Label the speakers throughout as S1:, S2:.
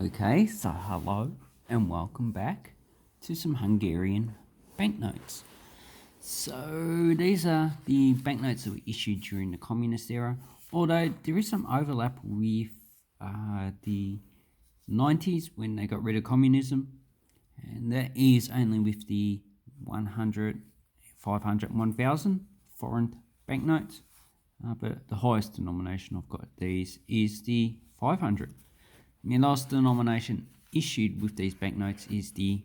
S1: Okay, so hello and welcome back to some Hungarian banknotes. So these are the banknotes that were issued during the communist era, although there is some overlap with the 90s when they got rid of communism, and that is only with the 100, 500, 1000 foreign banknotes. But the highest denomination I've got these is the 500. The last denomination issued with these banknotes is the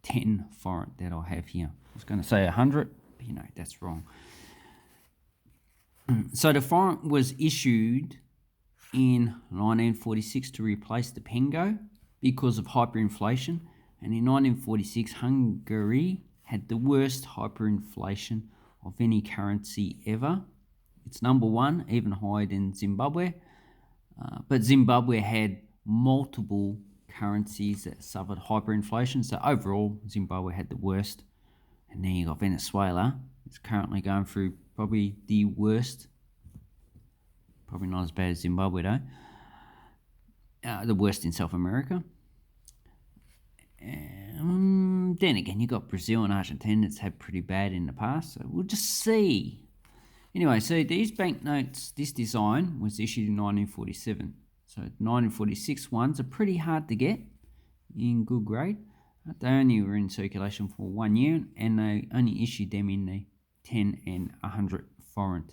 S1: 10 foreign that I have here. I was going to say 100, but that's wrong. So the foreign was issued in 1946 to replace the pengo because of hyperinflation. And in 1946, Hungary had the worst hyperinflation of any currency ever. It's number one, even higher than Zimbabwe. But Zimbabwe had multiple currencies that suffered hyperinflation. So overall, Zimbabwe had the worst. And then you got Venezuela. It's currently going through probably the worst. Probably not as bad as Zimbabwe though. The worst in South America. Then again, you got Brazil and Argentina that's had pretty bad in the past. So we'll just see. Anyway, so these banknotes, this design was issued in 1947. So 1946 ones are pretty hard to get in good grade. They only were in circulation for 1 year, and they only issued them in the 10 and 100 foreign.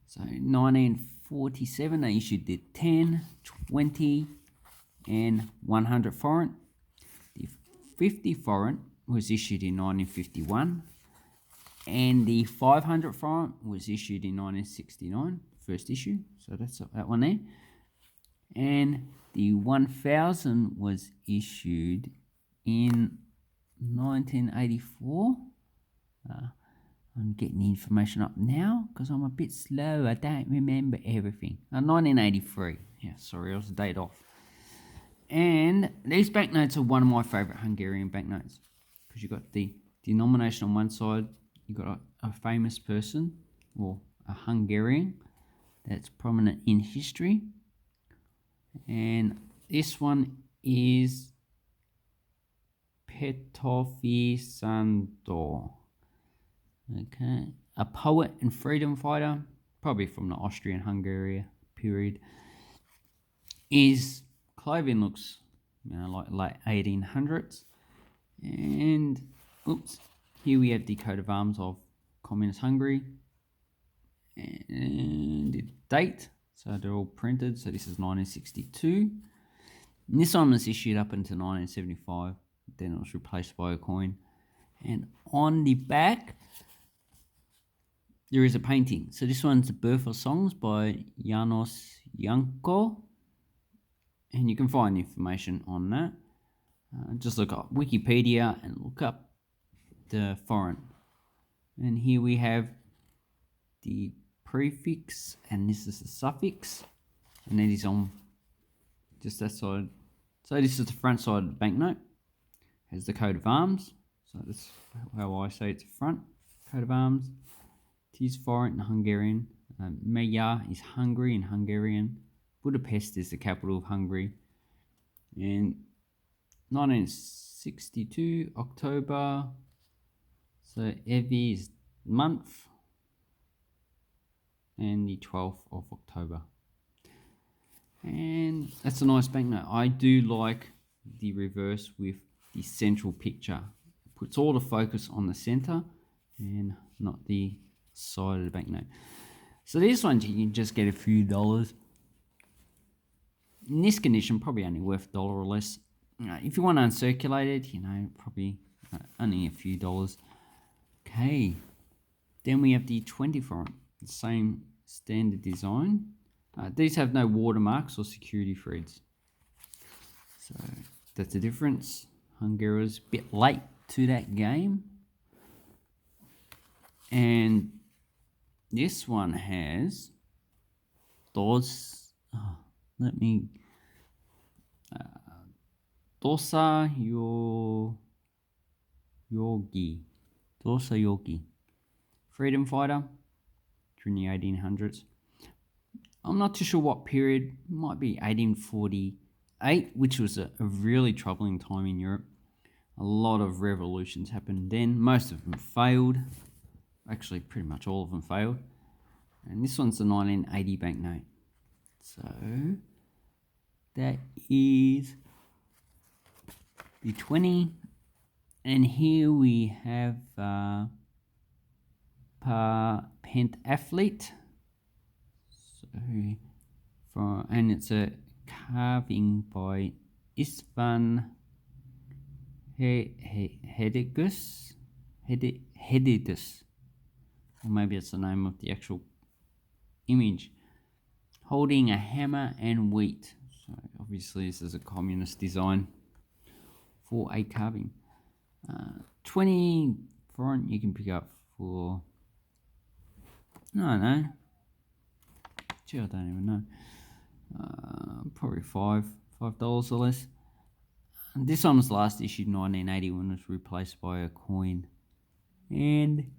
S1: So 1947 they issued the 10, 20 and 100 foreign. The 50 foreign was issued in 1951. And the 500 foreign was issued in 1969, first issue. So that's that one there. And the 1000 was issued in 1984. I'm getting the information up now because I'm a bit slow. I don't remember everything. 1983. Yeah, sorry, I was a date off. And these banknotes are one of my favourite Hungarian banknotes because you've got the denomination on one side. You've got a famous person or a Hungarian that's prominent in history. And this one is Petőfi Sándor. Okay, a poet and freedom fighter, probably from the Austrian-Hungary period. His clothing looks, like late 1800s. And, here we have the coat of arms of Communist Hungary and the date. So they're all printed. So this is 1962. And this one was issued up until 1975. Then it was replaced by a coin. And on the back, there is a painting. So this one's the Birth of Songs by Janos Janko. And you can find information on that. Just look up Wikipedia and look up the foreign. And here we have the prefix, and this is the suffix, and that is on just that side. So this is the front side of the banknote. Has the coat of arms. So that's how I say it's front. Coat of arms. It is foreign in Hungarian. Magyar is Hungary in Hungarian. Budapest is the capital of Hungary. And 1962 October. So Evi is month, and the 12th of October. And that's a nice banknote. I do like the reverse with the central picture. It puts all the focus on the center and not the side of the banknote. So these ones you can just get a few dollars. In this condition, probably only worth $1 or less. If you want uncirculated, probably only a few dollars. Okay, then we have the 20 foreign, the same standard design. These have no watermarks or security threads. So that's the difference. Hungary was a bit late to that game. And this one has Dosa Yogi, freedom fighter during the 1800s. I'm not too sure what period. It might be 1840 8, which was a really troubling time in Europe. A lot of revolutions happened then. Most of them failed. Actually, pretty much all of them failed. And this one's the 1980 banknote. So that is the 20. And here we have pentathlete. So and it's a carving by Istvan Hedicus, or maybe it's the name of the actual image, holding a hammer and wheat. So obviously this is a communist design for a carving. 20 foreign you can pick up for, I don't know, gee, I don't even know, probably $5 or less. And this one was last issued in 1980 when it was replaced by a coin. And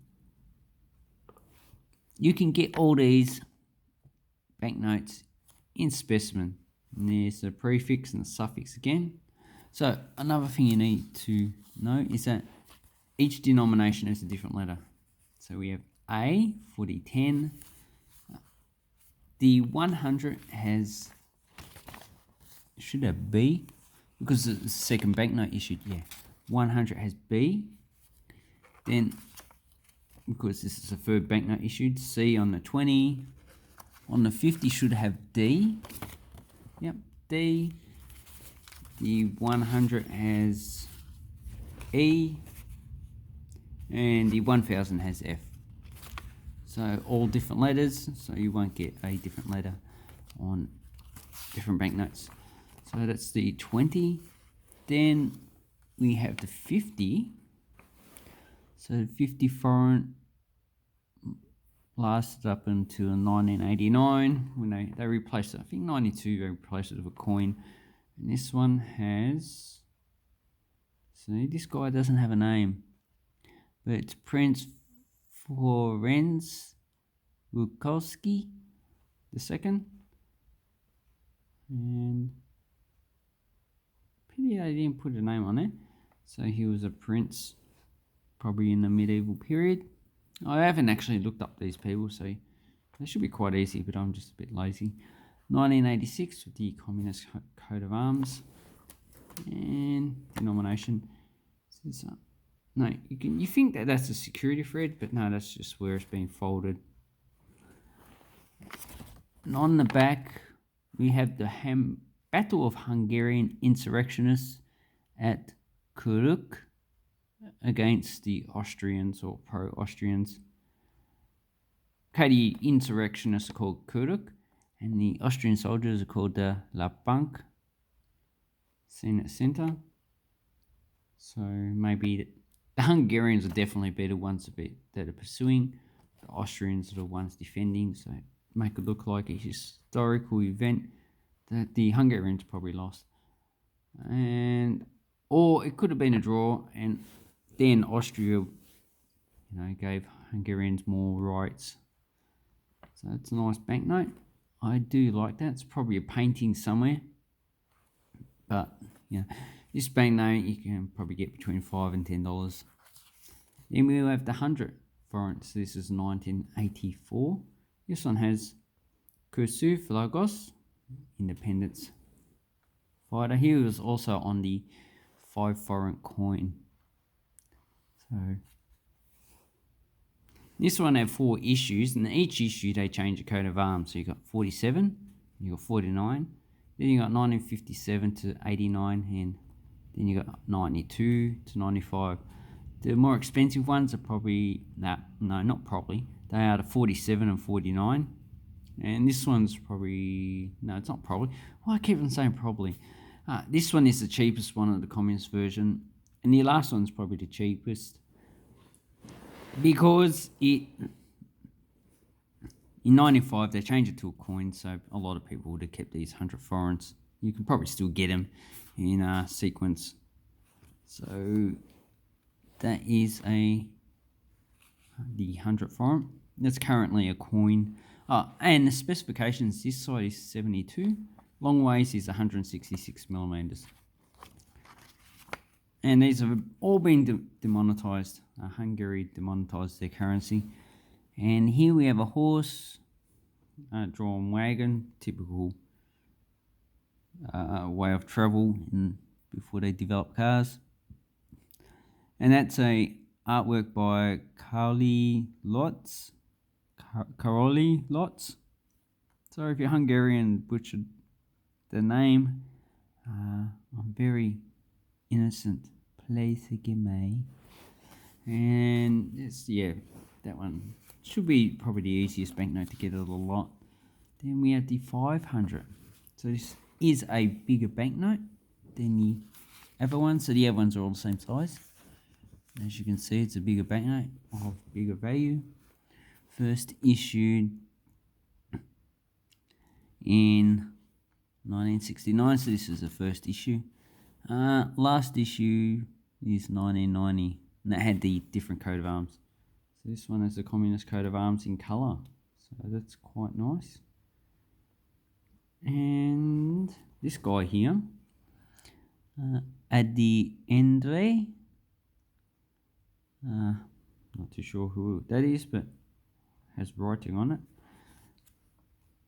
S1: you can get all these banknotes in specimen. And there's the prefix and the suffix again. So another thing you need to know is that each denomination has a different letter. So we have A for the 10. The 100 should have B, because it's the second banknote issued. Yeah, 100 has B. Then, because this is the third banknote issued, C on the 20. On the 50 should have D. Yep, D. The 100 has E. And the 1000 has F. So all different letters, so you won't get a different letter on different banknotes. So that's the 20. Then we have the 50. So the 50 foreign lasted up until 1989 when they replaced it. I think 92 they replaced it with a coin. And this one has, see, this guy doesn't have a name, but it's Prince Florence Wukowski II. And pity they didn't put a name on it. So he was a prince probably in the medieval period. I haven't actually looked up these people, so they should be quite easy, but I'm just a bit lazy. 1986 with the Communist coat of arms. And denomination. No, you think that that's a security thread, but no, that's just where it's been folded. And on the back, we have the Battle of Hungarian insurrectionists at Kuruk against the Austrians or pro-Austrians. Okay, the insurrectionists are called Kuruk, and the Austrian soldiers are called the La Bank Senate Center. So maybe the Hungarians are definitely be the ones that are pursuing. The Austrians are the ones defending. So make it look like a historical event that the Hungarians probably lost. Or it could have been a draw, and then Austria, gave Hungarians more rights. So that's a nice banknote. I do like that. It's probably a painting somewhere. But this banknote you can probably get between $5 and $10. Then we have the 100 foreign. So this is 1984. This one has Kursu Lagos, independence fighter. He was also on the 5 foreign coin. So this one had 4 issues, and each issue they change the coat of arms. So you got 47, you got 49, then you got 1957 to 89, and then you got 92 to 95. The more expensive ones are probably, not probably, they are the 47 and 49. And this one's probably, no, it's not probably. Why I keep on saying probably? This one is the cheapest one of the communist version, and the last one's probably the cheapest because in 95 they changed it to a coin, so a lot of people would have kept these 100 foreigns. You can probably still get them in sequence. So that is the 100 foreign. That's currently a coin. And the specifications, this side is 72, long ways is 166 millimeters. And these have all been demonetized. Hungary demonetized their currency. And here we have a horse drawn wagon, typical way of travel before they developed cars. And that's a artwork by Karoli Lotz. Sorry if you're Hungarian butchered the name. I'm very innocent. Place again. And it's, yeah, that one should be probably the easiest banknote to get out of the lot. Then we have the 500. So this is a bigger banknote than the other ones. So the other ones are all the same size. As you can see, it's a bigger banknote of bigger value. First issued in 1969, so this is the first issue. Last issue is 1990, and that had the different coat of arms. So this one has the communist coat of arms in colour, so that's quite nice. And this guy here, Adi Endre, not too sure who that is, but has writing on it.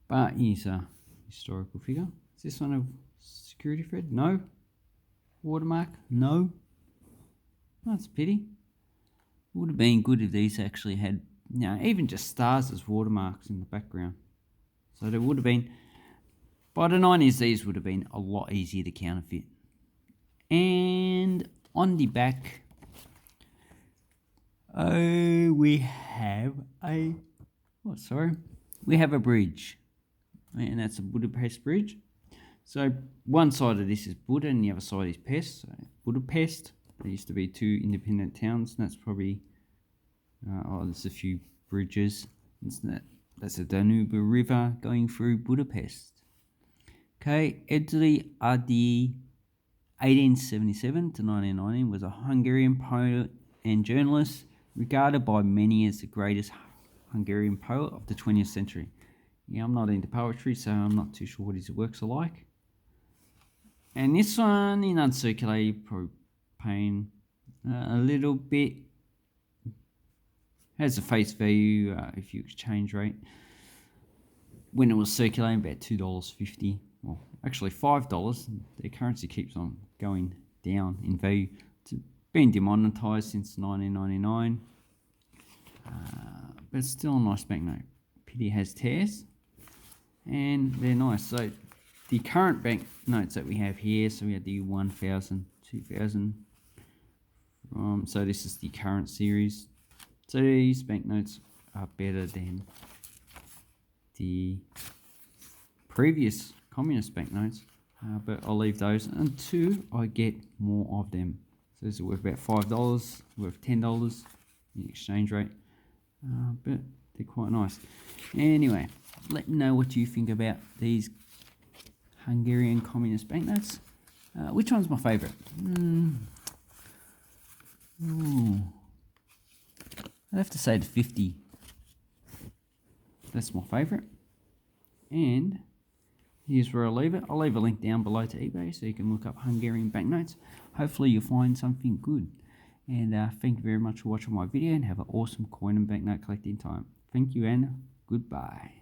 S1: But he's a historical figure. Is this one a security thread? No. Watermark? No. That's a pity. Would have been good if these actually had, you know, even just stars as watermarks in the background. So there would have been, by the 90s, these would have been a lot easier to counterfeit. And on the back, we have a bridge, and that's a Budapest bridge. So one side of this is Buda and the other side is Pest. So Budapest, there used to be two independent towns, and that's probably, there's a few bridges. That's the Danube River going through Budapest. Okay, Edli Adi, 1877 to 1919, was a Hungarian poet and journalist, regarded by many as the greatest Hungarian poet of the 20th century. Yeah, I'm not into poetry, so I'm not too sure what his works are like. And this one, in uncirculated, probably paying a little bit. Has a face value if you exchange rate. When it was circulating, about $2.50. Well, actually $5. Their currency keeps on going down in value. It's been demonetized since 1999. But it's still a nice banknote. Pity it has tears. And they're nice. So the current banknotes that we have here, so we have the 1000, 2000. So this is the current series. So these banknotes are better than the previous communist banknotes, but I'll leave those until I get more of them. So this is worth about $5, worth $10 in exchange rate, but they're quite nice. Anyway, let me know what you think about these Hungarian communist banknotes. Which one's my favourite? I'd have to say the 50. That's my favourite. And here's where I'll leave it. I'll leave a link down below to eBay so you can look up Hungarian banknotes. Hopefully you'll find something good. And thank you very much for watching my video, and have an awesome coin and banknote collecting time. Thank you and goodbye.